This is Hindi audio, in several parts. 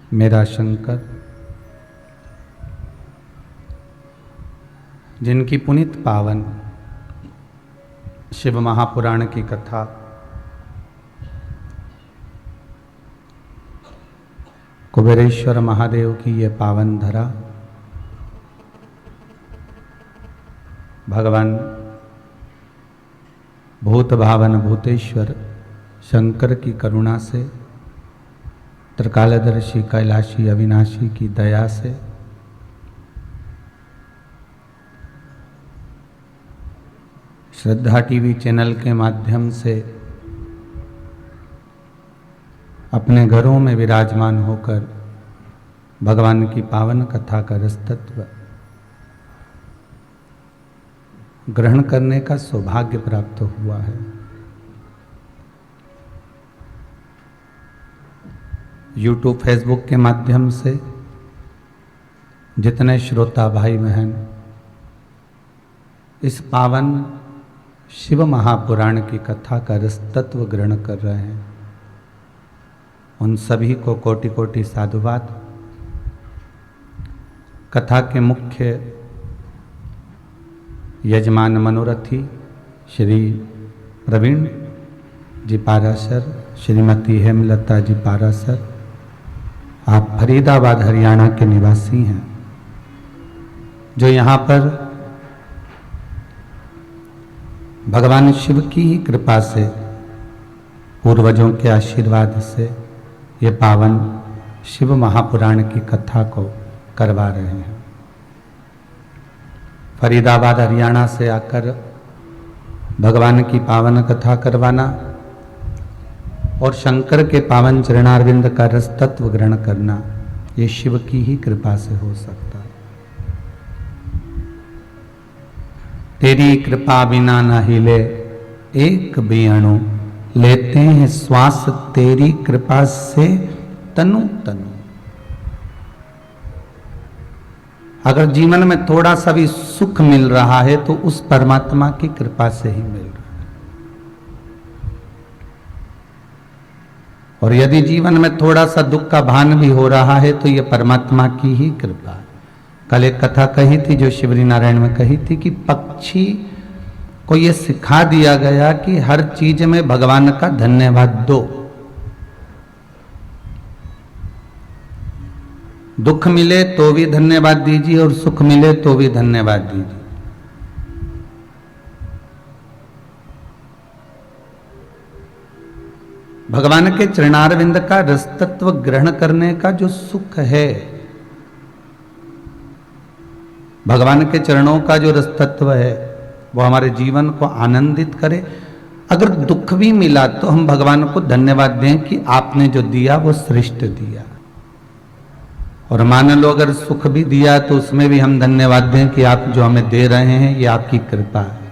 मेरा शंकर, जिनकी पुनीत पावन शिव महापुराण की कथा कुबेरेश्वर महादेव की ये पावन धरा भगवान भूत भावन भूतेश्वर शंकर की करुणा से, त्रिकालदर्शी कैलाशी अविनाशी की दया से श्रद्धा टीवी चैनल के माध्यम से अपने घरों में विराजमान होकर भगवान की पावन कथा का रसतत्व ग्रहण करने का सौभाग्य प्राप्त हुआ है। यूट्यूब फेसबुक के माध्यम से जितने श्रोता भाई बहन इस पावन शिव महापुराण की कथा का रसतत्व ग्रहण कर रहे हैं, उन सभी को कोटि कोटि साधुवाद। कथा के मुख्य यजमान मनोरथी श्री प्रवीण जी पारासर, श्रीमती हेमलता जी पारासर, आप फरीदाबाद हरियाणा के निवासी हैं, जो यहाँ पर भगवान शिव की ही कृपा से, पूर्वजों के आशीर्वाद से ये पावन शिव महापुराण की कथा को करवा रहे हैं। फरीदाबाद हरियाणा से आकर भगवान की पावन कथा करवाना और शंकर के पावन चरणारविंद का रसतत्व ग्रहण करना, ये शिव की ही कृपा से हो सकता है। तेरी कृपा बिना न हिले एक भी अणु, लेते हैं श्वास तेरी कृपा से तनु तनु। अगर जीवन में थोड़ा सा भी सुख मिल रहा है तो उस परमात्मा की कृपा से ही मिल रहा है, और यदि जीवन में थोड़ा सा दुख का भान भी हो रहा है तो यह परमात्मा की ही कृपा है। कल एक कथा कही थी जो शिवरी नारायण में कही थी कि पक्षी को यह सिखा दिया गया कि हर चीज में भगवान का धन्यवाद दो। दुख मिले तो भी धन्यवाद दीजिए और सुख मिले तो भी धन्यवाद दीजिए। भगवान के चरणारविंद का रसतत्व ग्रहण करने का जो सुख है, भगवान के चरणों का जो रसतत्व है, वो हमारे जीवन को आनंदित करे। अगर दुख भी मिला तो हम भगवान को धन्यवाद दें कि आपने जो दिया वो श्रेष्ठ दिया, और मान लो अगर सुख भी दिया तो उसमें भी हम धन्यवाद दें कि आप जो हमें दे रहे हैं ये आपकी कृपा है।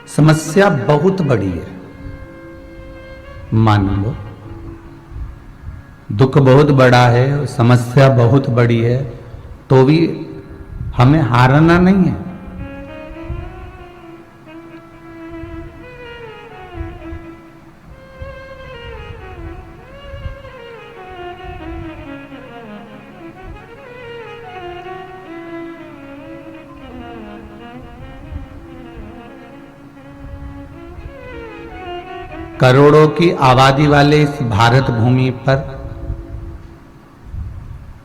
समस्या बहुत बड़ी है, मान लो दुख बहुत बड़ा है, समस्या बहुत बड़ी है, तो भी हमें हारना नहीं है। करोड़ों की आबादी वाले इस भारत भूमि पर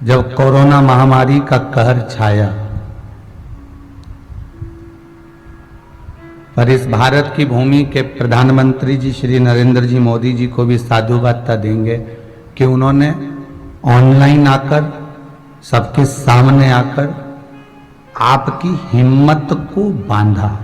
जब कोरोना महामारी का कहर छाया, पर इस भारत की भूमि के प्रधानमंत्री जी श्री नरेंद्र जी मोदी जी को भी साधुवाद देंगे कि उन्होंने ऑनलाइन आकर, सबके सामने आकर आपकी हिम्मत को बांधा।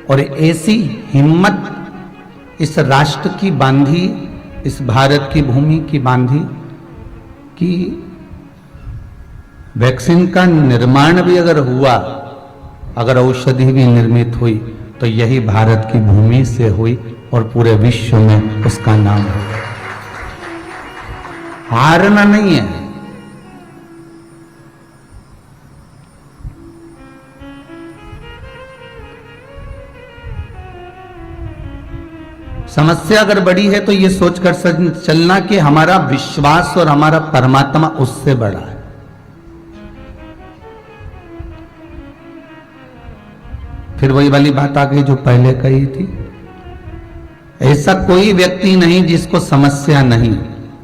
और ऐसी हिम्मत इस राष्ट्र की बांधी, इस भारत की भूमि की बांधी कि वैक्सीन का निर्माण भी अगर हुआ, अगर औषधि भी निर्मित हुई तो यही भारत की भूमि से हुई और पूरे विश्व में उसका नाम होगा। हारना नहीं है, समस्या अगर बड़ी है तो ये सोचकर चलना कि हमारा विश्वास और हमारा परमात्मा उससे बड़ा है। फिर वही वाली बात आ गई जो पहले कही थी, ऐसा कोई व्यक्ति नहीं जिसको समस्या नहीं,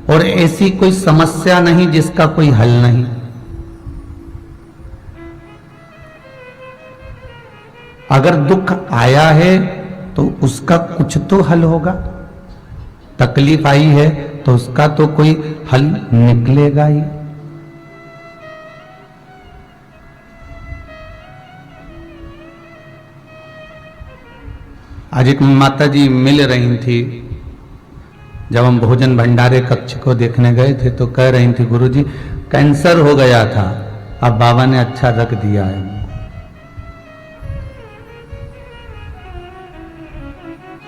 और ऐसी कोई समस्या नहीं जिसका कोई हल नहीं। अगर दुख आया है तो उसका कुछ तो हल होगा, तकलीफ आई है तो उसका तो कोई हल निकलेगा ही। आज एक माता जी मिल रही थी, जब हम भोजन भंडारे कक्ष को देखने गए थे तो कह रही थी, गुरुजी कैंसर हो गया था, अब बाबा ने अच्छा रख दिया है,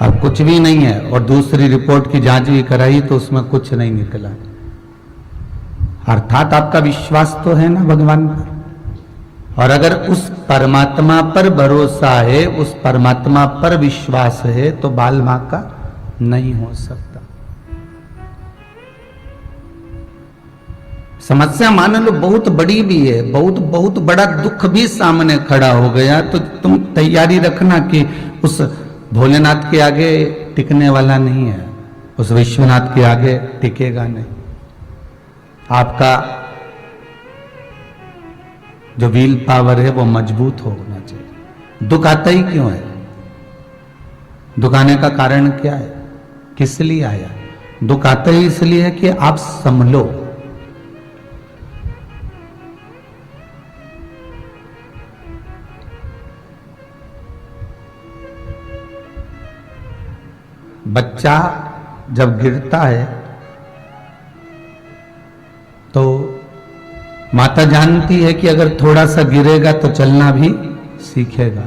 अब कुछ भी नहीं है। और दूसरी रिपोर्ट की जांच भी कराई तो उसमें कुछ नहीं निकला। अर्थात आपका विश्वास तो है ना भगवान पर, और अगर उस परमात्मा पर भरोसा है, उस परमात्मा पर विश्वास है, तो बाल मां का नहीं हो सकता। समस्या मान लो बहुत बड़ी भी है, बहुत बहुत बड़ा दुख भी सामने खड़ा हो गया, तो तुम तैयारी रखना कि उस भोलेनाथ के आगे टिकने वाला नहीं है, उस विश्वनाथ के आगे टिकेगा नहीं। आपका जो व्हील पावर है वो मजबूत होना चाहिए। दुख आता ही क्यों है? दुख आने का कारण क्या है? किस लिए आया? दुख आता ही इसलिए है कि आप संभलो। बच्चा जब गिरता है तो माता जानती है कि अगर थोड़ा सा गिरेगा तो चलना भी सीखेगा।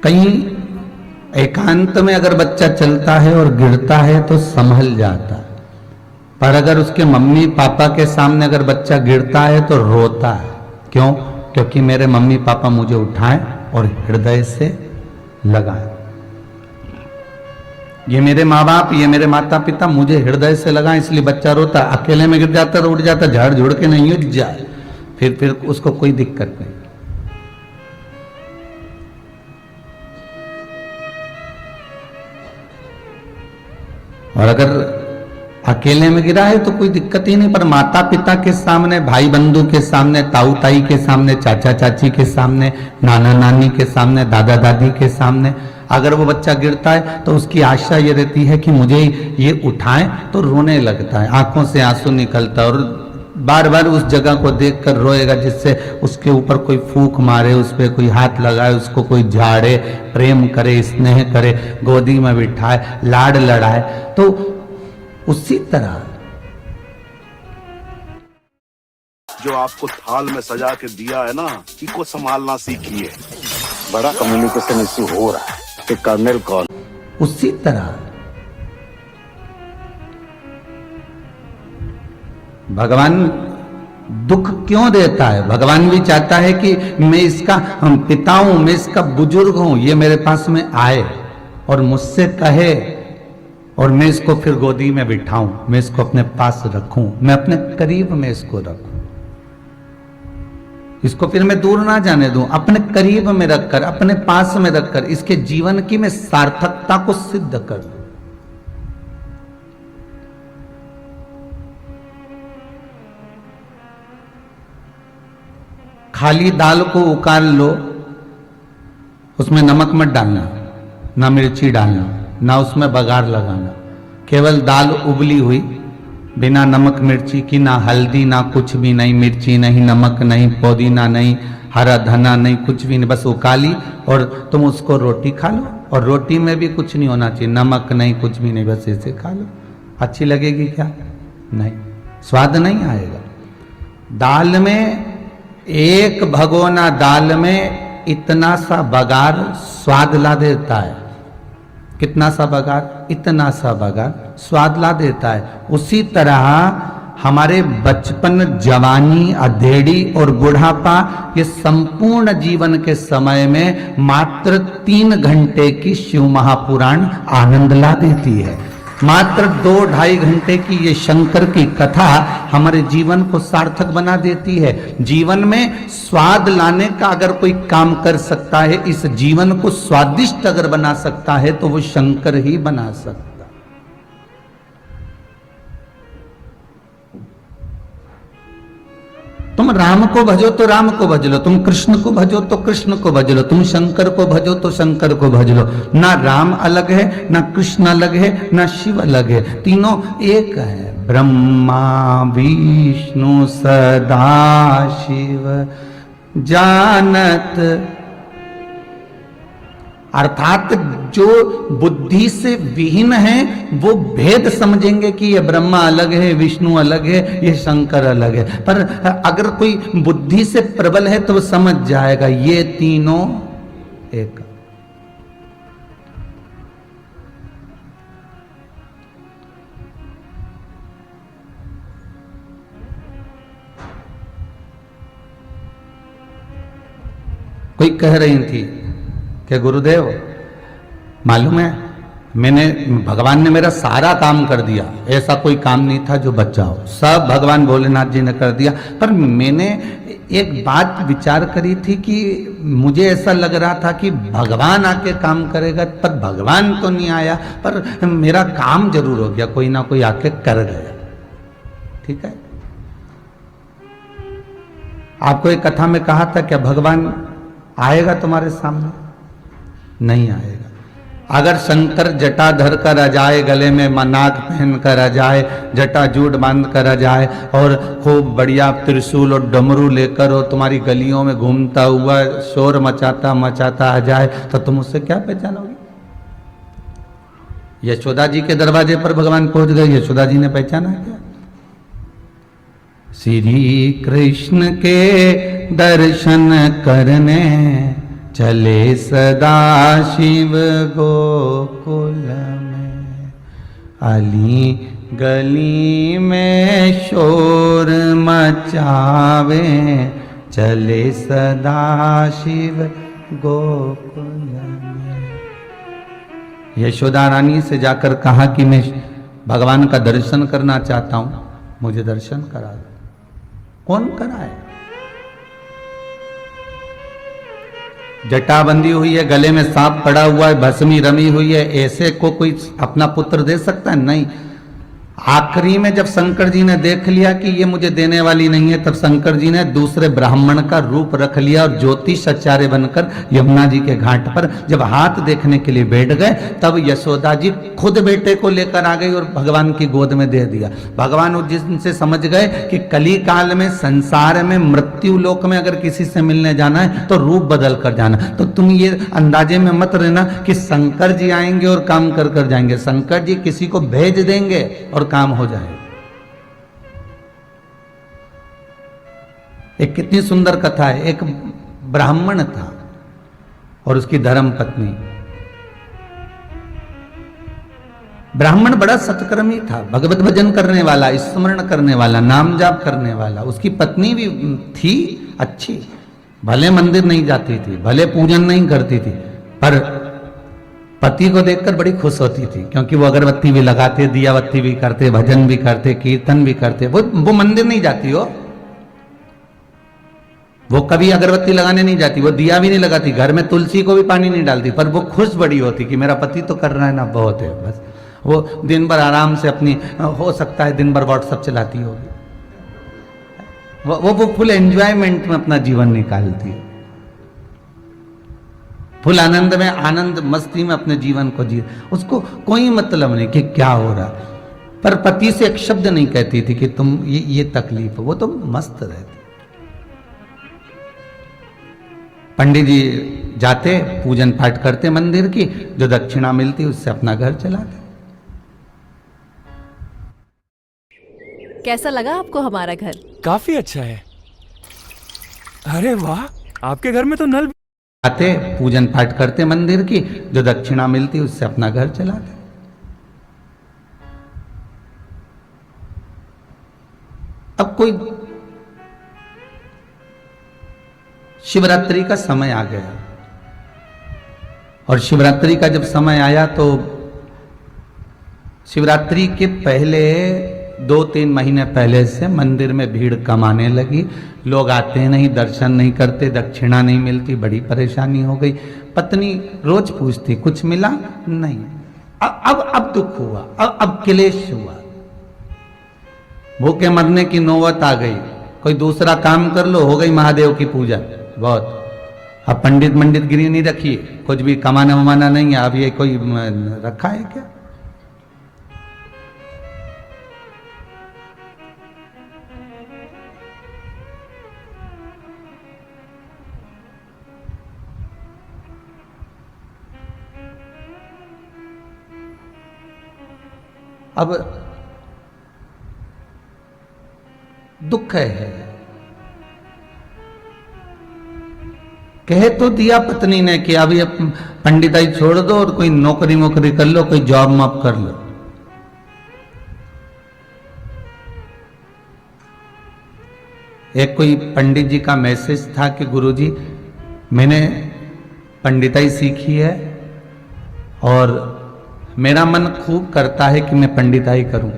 कहीं एकांत में अगर बच्चा चलता है और गिरता है तो संभल जाता है, पर अगर उसके मम्मी पापा के सामने अगर बच्चा गिरता है तो रोता है। क्यों? क्योंकि मेरे मम्मी पापा मुझे उठाएं और हृदय से लगाएं। ये मेरे माँ बाप, ये मेरे माता पिता मुझे हृदय से लगाएं, इसलिए बच्चा रोता। अकेले में गिर जाता तो उठ जाता, झाड़ झुड़ के नहीं उठ जाए, फिर उसको कोई दिक्कत नहीं। और अगर अकेले में गिरा है तो कोई दिक्कत ही नहीं, पर माता पिता के सामने, भाई बंधु के सामने, ताऊ ताई के सामने, चाचा चाची के सामने, नाना नानी के सामने, दादा दादी के सामने अगर वो बच्चा गिरता है तो उसकी आशा ये रहती है कि मुझे ये उठाएं, तो रोने लगता है, आंखों से आंसू निकलता है और बार बार उस जगह को देखकर रोएगा जिससे उसके ऊपर कोई फूंक मारे, उस पर कोई हाथ लगाए, उसको कोई झाड़े, प्रेम करे, स्नेह करे, गोदी में बिठाए, लाड लड़ाए। तो उसी तरह जो आपको थाल में सजा के दिया है ना, इनको संभालना सीखिए। बड़ा कम्युनिकेशन इश्यू हो रहा है कि कर्नल कौन। उसी तरह भगवान दुख क्यों देता है? भगवान भी चाहता है कि मैं इसका पिता हूं, मैं इसका बुजुर्ग हूं, ये मेरे पास में आए और मुझसे कहे और मैं इसको फिर गोदी में बिठाऊं, मैं इसको अपने पास रखूं, मैं अपने करीब में इसको रखूं, इसको फिर मैं दूर ना जाने दूं, अपने करीब में रखकर, अपने पास में रखकर इसके जीवन की मैं सार्थकता को सिद्ध कर दूं। खाली दाल को उकाल लो, उसमें नमक मत डालना, ना मिर्ची डालना, ना उसमें बघार लगाना, केवल दाल उबली हुई बिना नमक मिर्ची की, ना हल्दी, ना कुछ भी नहीं, मिर्ची नहीं, नमक नहीं, पुदीना नहीं, हरा धना नहीं, कुछ भी नहीं, बस उकाली और तुम उसको रोटी खा लो। और रोटी में भी कुछ नहीं होना चाहिए, नमक नहीं, कुछ भी नहीं, बस ऐसे खा लो। अच्छी लगेगी क्या? नहीं, स्वाद नहीं आएगा। दाल में, एक भगोना दाल में इतना सा बघार स्वाद ला देता है। कितना सा बघार? इतना सा बघार स्वाद ला देता है। उसी तरह हमारे बचपन, जवानी, अधेड़ी और बुढ़ापा, ये संपूर्ण जीवन के समय में मात्र 3 घंटे की शिव महापुराण आनंद ला देती है। मात्र 2-2.5 घंटे की ये शंकर की कथा हमारे जीवन को सार्थक बना देती है। जीवन में स्वाद लाने का अगर कोई काम कर सकता है, इस जीवन को स्वादिष्ट अगर बना सकता है, तो वो शंकर ही बना सकता। तुम राम को भजो तो राम को भज लो, तुम कृष्ण को भजो तो कृष्ण को भज लो, तुम शंकर को भजो तो शंकर को भज लो। ना राम अलग है, ना कृष्ण अलग है, ना शिव अलग है, तीनों एक है। ब्रह्मा विष्णु सदा शिव जानत, अर्थात जो बुद्धि से विहीन है वो भेद समझेंगे कि ये ब्रह्मा अलग है, विष्णु अलग है, ये शंकर अलग है। पर अगर कोई बुद्धि से प्रबल है तो वो समझ जाएगा ये तीनों एक। कोई कह रही थी कि गुरुदेव मालूम है, भगवान ने मेरा सारा काम कर दिया, ऐसा कोई काम नहीं था जो बच जाओ, सब भगवान भोलेनाथ जी ने कर दिया। पर मैंने एक बात विचार करी थी कि मुझे ऐसा लग रहा था कि भगवान आके काम करेगा, पर भगवान तो नहीं आया, पर मेरा काम जरूर हो गया, कोई ना कोई आके कर गया। ठीक है, आपको एक कथा में कहा था क्या भगवान आएगा तुम्हारे सामने? नहीं आएगा। अगर शंकर जटाधर कर आ जाए, गले में नाग पहन कर आ जाए, जटा जूट बांध कर आ जाए और खूब बढ़िया त्रिशूल और डमरू लेकर और तुम्हारी गलियों में घूमता हुआ शोर मचाता मचाता आ जाए, तो तुम उससे क्या पहचानोगे? यशोदा जी के दरवाजे पर भगवान पहुंच गए, यशोदा जी ने पहचाना क्या? श्री कृष्ण के दर्शन करने चले सदा शिव गोकुल में, अली गली में शोर मचावे, चले सदा शिव गोकुल में। यशोदा रानी से जाकर कहा कि मैं भगवान का दर्शन करना चाहता हूं, मुझे दर्शन करा दो। कौन कराए? जटा बंधी हुई है, गले में सांप पड़ा हुआ है, भस्मी रमी हुई है, ऐसे को कोई अपना पुत्र दे सकता है? नहीं। आखिरी में जब शंकर जी ने देख लिया कि ये मुझे देने वाली नहीं है, तब शंकर जी ने दूसरे ब्राह्मण का रूप रख लिया और ज्योतिषाचार्य बनकर यमुना जी के घाट पर जब हाथ देखने के लिए बैठ गए, तब यशोदा जी खुद बेटे को लेकर आ गई और भगवान की गोद में दे दिया। भगवान उस जिनसे समझ गए कि कली काल में, संसार में, मृत्यु लोक में अगर किसी से मिलने जाना है तो रूप बदल कर जाना। तो तुम ये अंदाजे में मत रहना कि शंकर जी आएंगे और काम कर कर जाएंगे। शंकर जी किसी को भेज देंगे और काम हो जाए। एक कितनी सुंदर कथा है। एक ब्राह्मण था और उसकी धर्म पत्नी। ब्राह्मण बड़ा सत्कर्मी था, भगवत भजन करने वाला, स्मरण करने वाला, नाम जाप करने वाला। उसकी पत्नी भी थी अच्छी, भले मंदिर नहीं जाती थी, भले पूजन नहीं करती थी, पर पति को देखकर बड़ी खुश होती थी, क्योंकि वो अगरबत्ती भी लगाते, दिया बत्ती भी करते, भजन भी करते, कीर्तन भी करते। वो मंदिर नहीं जाती हो, वो कभी अगरबत्ती लगाने नहीं जाती, वो दिया भी नहीं लगाती, घर में तुलसी को भी पानी नहीं डालती, पर वो खुश बड़ी होती कि मेरा पति तो कर रहा है ना, बहुत है। बस वो दिन भर आराम से अपनी, हो सकता है दिन भर व्हाट्सएप चलाती होगी, वो फुल एंजॉयमेंट में अपना जीवन निकालती है, फुल आनंद में, आनंद मस्ती में अपने जीवन को जी। उसको कोई मतलब नहीं कि क्या हो रहा, पर पति से एक शब्द नहीं कहती थी कि तुम ये तकलीफ, वो तो मस्त रहती। पंडित जी जाते, पूजन पाठ करते मंदिर की, जो दक्षिणा मिलती उससे अपना घर चलाते। कैसा लगा आपको हमारा घर? काफी अच्छा है। अरे वाह, आपके घर में तो नल आते, पूजन पाठ करते मंदिर की, जो दक्षिणा मिलती उससे अपना घर चलाते। अब कोई शिवरात्रि का समय आ गया और शिवरात्रि का जब समय आया तो शिवरात्रि के पहले 2-3 महीने पहले से मंदिर में भीड़ कम आने लगी। लोग आते नहीं, दर्शन नहीं करते, दक्षिणा नहीं मिलती, बड़ी परेशानी हो गई। पत्नी रोज पूछती कुछ मिला नहीं। अब दुख हुआ, अब क्लेश हुआ, भूखे मरने की नौबत आ गई। कोई दूसरा काम कर लो, हो गई महादेव की पूजा बहुत। अब पंडित गिरी नहीं रखी, कुछ भी कमाना वमाना नहीं है। अब ये कोई रखा है क्या? अब दुख है। कह तो दिया पत्नी ने कि अब ये पंडिताई छोड़ दो और कोई नौकरी वोकरी कर लो, कोई जॉब मॉब कर लो। एक कोई पंडित जी का मैसेज था कि गुरुजी मैंने पंडिताई सीखी है और मेरा मन खूब करता है कि मैं पंडिताई करूं,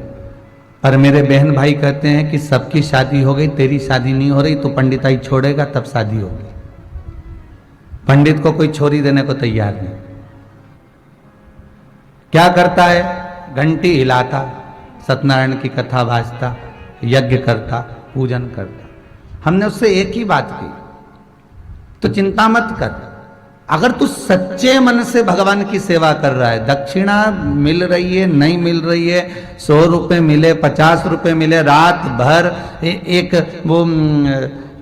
पर मेरे बहन भाई कहते हैं कि सबकी शादी हो गई, तेरी शादी नहीं हो रही, तो पंडिताई छोड़ेगा तब शादी होगी। पंडित को कोई छोरी देने को तैयार नहीं। क्या करता है? घंटी हिलाता, सत्यनारायण की कथा वाचता, यज्ञ करता, पूजन करता। हमने उससे एक ही बात की, तो चिंता मत कर। अगर तू सच्चे मन से भगवान की सेवा कर रहा है, दक्षिणा मिल रही है नहीं मिल रही है, 100 रुपये मिले, 50 रुपये मिले, रात भर एक वो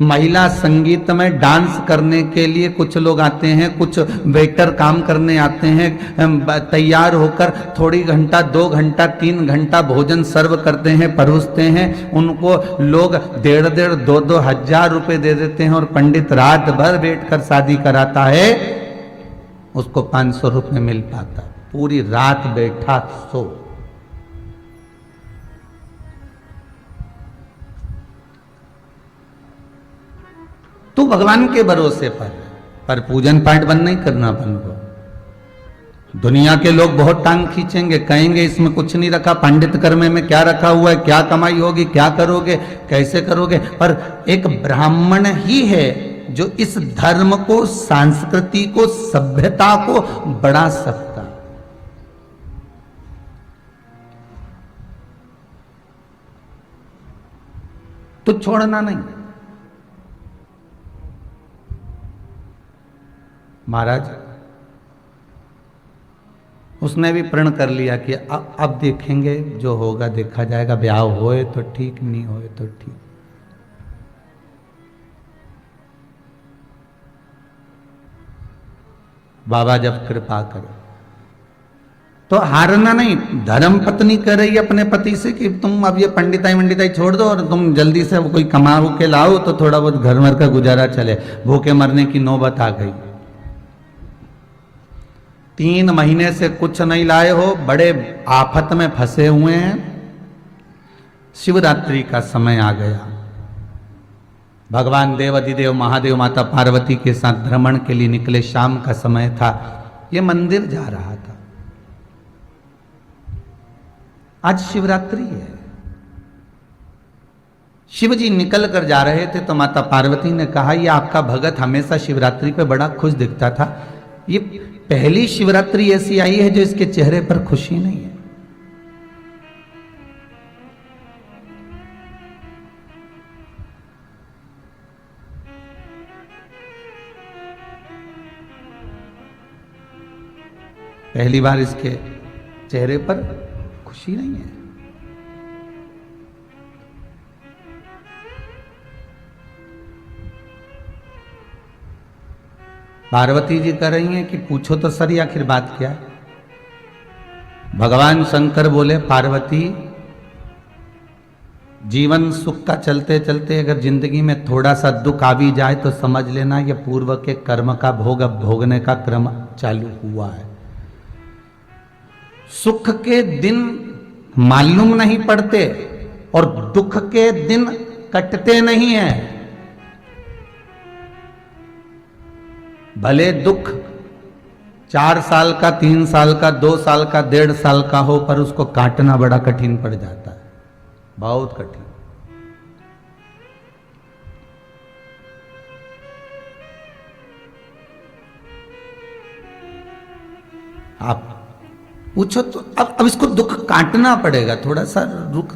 महिला संगीत में डांस करने के लिए कुछ लोग आते हैं, कुछ वेटर काम करने आते हैं, तैयार होकर थोड़ी घंटा 2 घंटा 3 घंटा भोजन सर्व करते हैं, परोसते हैं। उनको लोग 1.5 2 हजार रुपए दे देते हैं और पंडित रात भर बैठकर शादी कराता है, उसको 500 रुपये मिल पाता। पूरी रात बैठा सो। तू भगवान के भरोसे पर पूजन पाठ बंद नहीं करना अपन को। दुनिया के लोग बहुत टांग खींचेंगे, कहेंगे इसमें कुछ नहीं रखा, पंडित कर्मे में क्या रखा हुआ है, क्या कमाई होगी, क्या करोगे, कैसे करोगे। पर एक ब्राह्मण ही है जो इस धर्म को, संस्कृति को, सभ्यता को बढ़ा सकता। तो छोड़ना नहीं। महाराज उसने भी प्रण कर लिया कि अब देखेंगे, जो होगा देखा जाएगा, ब्याह होए तो ठीक, नहीं होए तो ठीक। बाबा जब कृपा करे तो हारना नहीं। धर्म पत्नी कह रही है अपने पति से कि तुम अब ये पंडिताई छोड़ दो और तुम जल्दी से कोई कमा के लाओ तो थोड़ा बहुत घर भर का गुजारा चले। भूखे मरने की नौबत आ गई। 3 महीने से कुछ नहीं लाए हो, बड़े आफत में फंसे हुए हैं। शिवरात्रि का समय आ गया। भगवान देवाधिदेव महादेव माता पार्वती के साथ भ्रमण के लिए निकले। शाम का समय था। ये मंदिर जा रहा था। आज शिवरात्रि है। शिव जी निकल कर जा रहे थे तो माता पार्वती ने कहा, ये आपका भगत हमेशा शिवरात्रि पे बड़ा खुश दिखता था, ये पहली शिवरात्रि ऐसी आई है जो इसके चेहरे पर खुशी नहीं है। पहली बार इसके चेहरे पर खुशी नहीं है। पार्वती जी कह रही हैं कि पूछो तो सर आखिर बात क्या है। भगवान शंकर बोले, पार्वती जीवन सुख का चलते चलते अगर जिंदगी में थोड़ा सा दुख आ भी जाए तो समझ लेना ये पूर्व के कर्म का भोग अब भोगने का क्रम चालू हुआ है। सुख के दिन मालूम नहीं पड़ते और दुख के दिन कटते नहीं हैं। भले दुख 4 साल का, 3 साल का, 2 साल का, 1.5 साल का हो, पर उसको काटना बड़ा कठिन पड़ जाता है, बहुत कठिन। आप पूछो तो अब इसको दुख काटना पड़ेगा, थोड़ा सा रुक